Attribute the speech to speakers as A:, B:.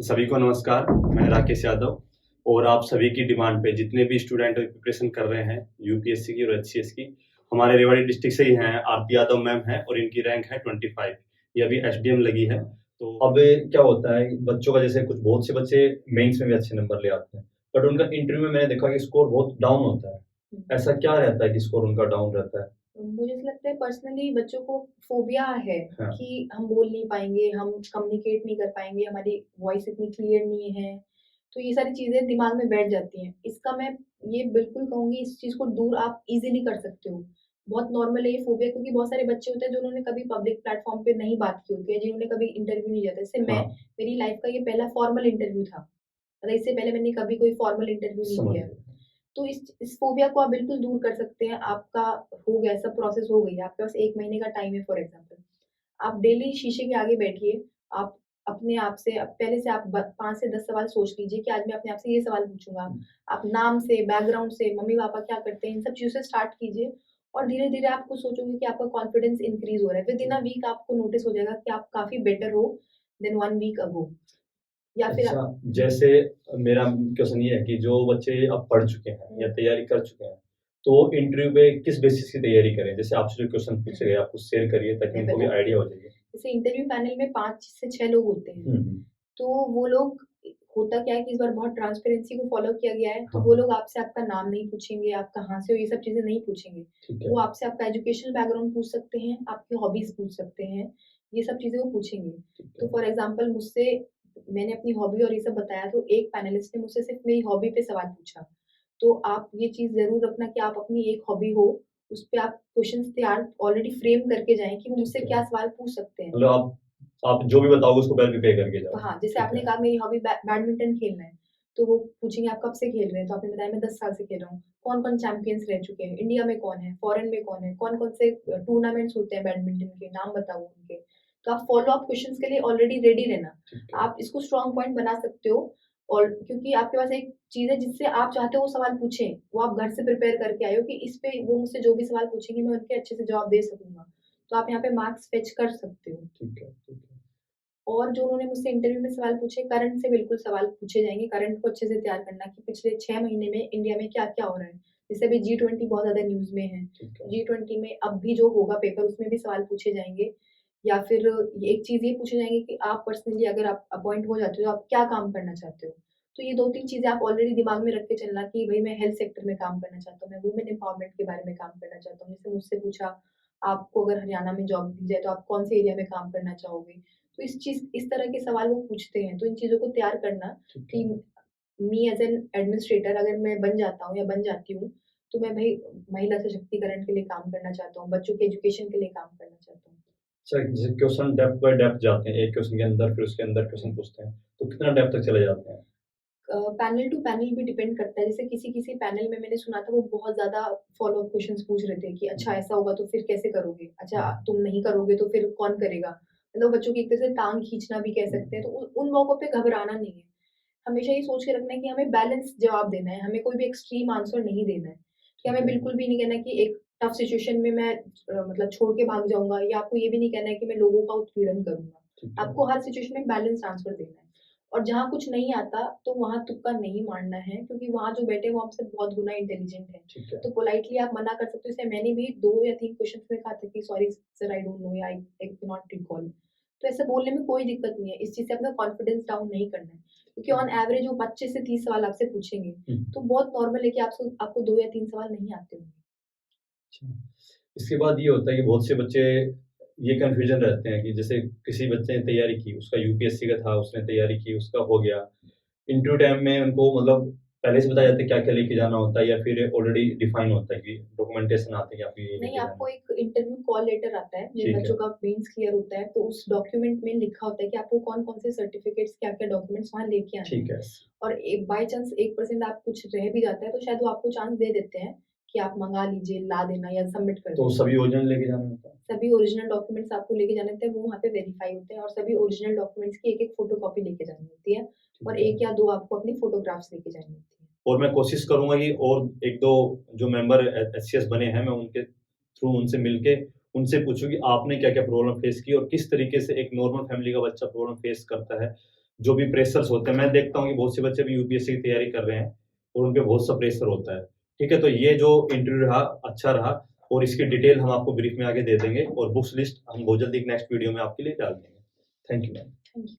A: सभी को नमस्कार, मैं राकेश यादव और आप सभी की डिमांड पे जितने भी स्टूडेंट प्रिपरेशन कर रहे हैं यूपीएससी की और एचसीएस की, हमारे रेवाड़ी डिस्ट्रिक्ट से ही हैं। आरती यादव मैम हैं और इनकी रैंक है 25। ये अभी एसडीएम लगी है। तो अब क्या होता है बच्चों का, जैसे कुछ बहुत से बच्चे मेंस में भी अच्छे नंबर ले आते हैं, बट उनका इंटरव्यू में मैंने देखा कि स्कोर बहुत डाउन होता है। ऐसा क्या रहता है कि स्कोर उनका डाउन रहता है?
B: मुझे ऐसा लगता है पर्सनली बच्चों को फ़ोबिया है
A: हाँ।
B: कि हम बोल नहीं पाएँगे, हम कम्युनिकेट नहीं कर पाएँगे, हमारी वॉइस इतनी क्लियर नहीं है। तो ये सारी चीज़ें दिमाग में बैठ जाती हैं। इसका मैं ये बिल्कुल कहूँगी, इस चीज़ को दूर आप ईज़िली कर सकते हो। बहुत नॉर्मल है ये फ़ोबिया, क्योंकि बहुत सारे बच्चे होते हैं जिन्होंने कभी पब्लिक प्लेटफ़ॉर्म पे नहीं बात की होती है, जिन्होंने कभी इंटरव्यू नहीं दिया था। जैसे मैं,
A: हाँ,
B: मेरी लाइफ़ का ये पहला फॉर्मल इंटरव्यू था। मतलब इससे पहले मैंने कभी कोई फॉर्मल इंटरव्यू नहीं
A: समझ
B: दिया है।
A: गया।
B: तो इस फ़ोबिया को आप बिल्कुल दूर कर सकते हैं। आपका हो गया, सब प्रोसेस हो गई है, आपके पास 1 महीने का टाइम है फॉर एग्ज़ाम्पल। आप डेली शीशे के आगे बैठिए, आप अपने आप से पहले से आप ब 5 से 10 सवाल सोच लीजिए कि आज मैं अपने आप से ये सवाल पूछूँगा। आप नाम से, बैकग्राउंड से, मम्मी-पापा क्या करते हैं, इन सब चीज़ों से स्टार्ट कीजिए और धीरे-धीरे आप खुद सोचोगे कि आपका कॉन्फिडेंस इंक्रीज़ हो रहा है। विदिन अ वीक आपको नोटिस हो जाएगा कि आप काफ़ी बेटर हो देन 1 वीक अगो। या फिर
A: अच्छा, जैसे मेरा क्वेश्चन ये है कि जो बच्चे अब पढ़ चुके हैं या तैयारी कर चुके हैं, तो वो इंटरव्यू पे किस बेसिस की तैयारी करें? जैसे आपसे जो क्वेश्चन पूछे गए, आप कुछ शेयर करिए ताकि
B: मैं
A: उनको भी
B: बताती
A: आइडिया
B: हूँ।
A: हो जाए।
B: जैसे इंटरव्यू पैनल में 5 से 6 लोग होते हैं।
A: हुँ, हुँ।
B: तो वो लोग, होता क्या है कि इस बार बहुत ट्रांसपेरेंसी को फ़ॉलो किया गया है, तो
A: हाँ,
B: वो लोग आपसे आपका नाम नहीं पूछेंगे, आप कहाँ से हो, ये सब चीज़ें नहीं पूछेंगे।
A: ठीक है,
B: वो आपसे आपका एजुकेशनल बैकग्राउंड पूछ सकते हैं, आपकी हॉबीज़ पूछ सकते हैं, ये सब चीज़ें वो पूछेंगे।
A: ठीक
B: तो
A: है।
B: फॉर एग्ज़ाम्पल मुझसे, मैंने अपनी हॉबी और ये सब बताया, तो एक पैनलिस्ट ने मुझसे सिर्फ़ मेरी हॉबी पे सवाल पूछा। तो आप ये चीज़ ज़रूर रखना कि आप अपनी एक हॉबी हो, उस पे आप क्वेश्चन्स तैयार ऑलरेडी फ्रेम करके जाएँ कि वो मुझसे
A: ठीक है।
B: क्या सवाल पूछ सकते हैं।
A: मतलब आप जो भी बताओगे उसको पहले प्रिपेयर करके
B: तो
A: जाओ।
B: हाँ, जैसे
A: ठीक
B: आपने
A: है,
B: कहा मेरी हॉबी बैडमिंटन खेलना है, तो वो पूछेंगे आप कब से खेल रहे हैं? तो आपने बताया मैं 10 साल से खेल रहा हूँ। कौन-कौन चैंपियंस रह चुके हैं? इंडिया में कौन है? फॉरेन में कौन है? कौन-कौन से टूर्नामेंट्स होते हैं बैडमिंटन के, नाम बताओ उनके। तो आप फ़ॉलो अप क्वेश्चन्स के लिए ऑलरेडी रेडी रहना।
A: ठीक है।
B: आप इसको स्ट्रॉन्ग पॉइंट बना सकते हो, और क्योंकि आपके पास एक चीज़ है जिससे आप चाहते हो वो सवाल पूछें, वो आप घर से प्रिपेयर करके आए हो कि इस पे वो मुझसे जो भी सवाल पूछेंगे मैं उनके अच्छे से जवाब दे सकूँगा। तो आप यहाँ पे मार्क्स फेच कर सकते हो।
A: ठीक है, ठीक है।
B: और जो उन्होंने मुझसे इंटरव्यू में सवाल पूछे, करंट से बिल्कुल सवाल पूछे जाएँगे, करंट को अच्छे से तैयार करना कि पिछले 6 महीने में इंडिया में क्या-क्या हो रहा है। जैसे अभी जी20 बहुत ज़्यादा न्यूज़ में है।
A: ठीक है।
B: जी20 में अब भी जो होगा पेपर, उसमें भी सवाल पूछे जाएँगे, या फिर एक चीज़ ये पूछे जाएँगे कि आप पर्सनली अगर आप अपॉइंट हो जाते हो, तो आप क्या काम करना चाहते हो? तो ये 2-3 चीज़ें आप ऑलरेडी दिमाग में रख के चलना कि भई मैं हेल्थ सेक्टर में काम करना चाहता हूँ, मैं वुमेन एम्पावरमेंट के बारे में काम करना चाहता हूँ। जैसे मुझसे पूछा, आपको अगर हरियाणा में जॉब दी जाए, तो आप कौन से एरिया में काम करना चाहोगे? तो इस तरह के सवाल वो पूछते हैं, तो इन चीज़ों को तैयार करना
A: ठीक
B: कि
A: है।
B: मी एज़ एन एडमिनिस्ट्रेटर अगर मैं बन जाता हूँ या बन जाती हूँ, तो मैं भई महिला सशक्तिकरण के लिए काम करना चाहता हूँ, बच्चों के एजुकेशन के लिए काम करना चाहता हूँ।
A: अच्छा, जैसे क्वेश्चन डेप्थ बाय डेप्थ जाते हैं, एक क्वेश्चन के अंदर फिर उसके अंदर क्वेश्चन पूछते हैं, तो कितना डेप्थ तक चले जाते हैं?
B: पैनल टू पैनल भी डिपेंड करता है, जैसे किसी-किसी पैनल में मैंने सुना था वो बहुत ज़्यादा फ़ॉलो अप क्वेश्चन्स पूछ रहे थे कि अच्छा
A: हुँ,
B: ऐसा होगा तो फिर कैसे करोगे? अच्छा
A: हुँ,
B: तुम नहीं करोगे तो फिर कौन करेगा? मतलब बच्चों की एक तरह से टाँग खींचना भी कह सकते हैं,
A: हुँ,
B: तो उन मौकों पे घबराना नहीं है। हमेशा ये सोच के रखना है कि हमें बैलेंस जवाब देना है, हमें कोई भी एक्सट्रीम आंसर नहीं देना है, कि
A: ठीक
B: हमें
A: है,
B: बिल्कुल भी नहीं कहना है कि एक टफ सिचुएशन में मैं मतलब छोड़ के भाग जाऊँगा, या आपको ये भी नहीं कहना है कि मैं लोगों का उत्पीड़न
A: ठीक
B: करूँगा।
A: है,
B: आपको हर सिचुएशन में बैलेंस्ड आंसर देना है, और जहाँ कुछ नहीं आता, तो वहाँ तुक्का नहीं मारना है, क्योंकि वहाँ जो बैठे हैं वो आपसे बहुत गुना इंटेलिजेंट हैं।
A: ठीक है।
B: तो पोलाइटली आप मना कर सकते हो, जैसे मैंने भी 2 या 3 क्वेश्चन्स में कहा था कि sorry sir I don't know, या आई कैन नॉट रिकॉल। तो ऐसे बोलने में कोई दिक्कत नहीं है, इस चीज़ से अपना कॉन्फिडेंस डाउन नहीं करना है। क्योंकि ऑन एवरेज वो 25 से 30 सवाल आपसे पूछेंगे,
A: हुँ,
B: तो बहुत नॉर्मल है कि आपसे आपको 2 या 3 सवाल नहीं आते होंगे।
A: अच्छा। इसके बाद ये होता है कि बहुत से बच्चे ये कन्फ्यूज़न रहते हैं कि जैसे किसी बच्चे ने तैयारी की, उसका यूपीएससी का था, उसने तैयारी की, उसका हो गया। इंटरव्यू टाइम में उनको मतलब पहले से बताया जाता है क्या-क्या लेके जाना होता है या फिर ऑलरेडी डिफाइन होता है कि डॉक्यूमेंटेशन आते हैं कि आपको ये
B: नहीं,
A: लेके जाना
B: आपको
A: है?
B: एक इंटरव्यू कॉल लेटर आता है, जिन
A: ठीक है,
B: बच्चों का मेंस क्लियर होता है, तो उस डॉक्यूमेंट में लिखा होता है कि आपको कौन-कौन से सर्टिफिकेट्स, क्या-क्या डॉक्यूमेंट्स वहाँ लेके आने
A: ठीक
B: हैं।
A: है।
B: और एक बाय चांस 1% आप कुछ रह भी जाता है, तो शायद वो आपको चांस दे देते हैं कि आप मँगा लीजिए, ला देना या सबमिट कर
A: तो
B: देना।
A: सभी ओरिजिनल लेके जाना होता है?
B: सभी ओरिजिनल डॉक्यूमेंट्स आपको लेके जाने होते हैं, वो वहाँ पे वेरीफाई होते हैं, और सभी ओरिजिनल डॉक्यूमेंट्स की एक-एक फ़ोटोकॉपी लेके जानी होती है, और
A: ठीक है।
B: 1 या 2 आपको अपनी फ़ोटोग्राफ्स लेके जानी होती है।
A: और मैं कोशिश करूँगा कि और 1-2 जो मेंबर एचसीएस बने हैं, मैं उनके थ्रू उनसे मिलके उनसे पूछूँ कि आपने क्या-क्या प्रॉब्लम फेस की और किस तरीके से एक नॉर्मल फैमिली का बच्चा प्रॉब्लम फेस करता है। जो भी प्रेशर्स होते हैं, मैं देखता हूँ कि बहुत से बच्चे भी यूपीएससी की तैयारी कर रहे हैं और उन पे बहुत सा प्रेशर होता है। ठीक है, तो ये जो इंटरव्यू रहा अच्छा रहा और इसकी डिटेल हम आपको ब्रीफ में आगे दे देंगे और बुक्स लिस्ट हम बहुत जल्दी नेक्स्ट वीडियो में आपके लिए डाल देंगे। Thank you ma'am.
B: Thank you.